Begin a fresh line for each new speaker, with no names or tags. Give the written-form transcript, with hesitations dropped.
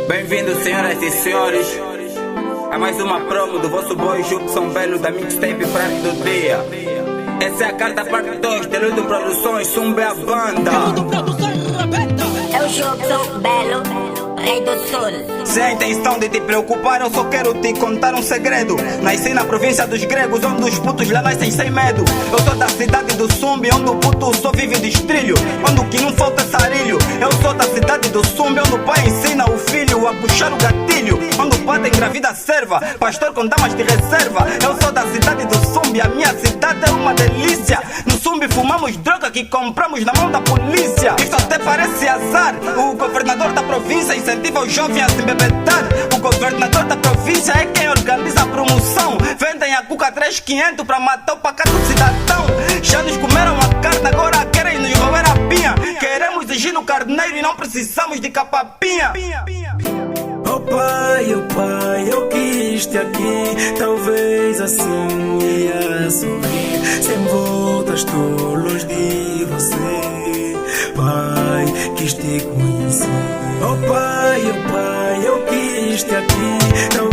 Bem-vindos, senhoras e senhores, a mais uma promo do vosso boy Jupson Belo da Mixtape Prato do Dia. Essa é a carta parte 2 de Ludo Produções, Sumbe a banda.
É o Jupson Belo, rei do sul.
Sem a intenção de te preocupar, eu só quero te contar um segredo. Nasci na província dos gregos, onde os putos lá nascem sem medo. Eu sou da cidade do Sumbe, onde o puto só vive de estrilho, onde o que não falta é sarilho. Eu sou da cidade do Sumbe, onde o pai ensina o filho a puxar o gatilho, onde o padre engravida a serva, pastor com damas de reserva. Eu sou da cidade do Sumbe, a minha cidade é uma delícia. No Sumbe fumamos droga que compramos na mão da polícia. Isso até parece azar, o governador da província incentiva o jovem a se embebetar. O governador da província é quem organiza a promoção. Vendem a cuca 3.500 pra matar o pacato cidadão. Já nos comeram a carne, agora querem nos roubar a pinha. Queremos exigir no carneiro e não precisamos de capapinha.
Oh pai, eu quis-te aqui. Talvez assim ia sorrir. Sem voltas, estou longe de você. Pai, quis te conhecer. Oh pai, eu quis-te aqui.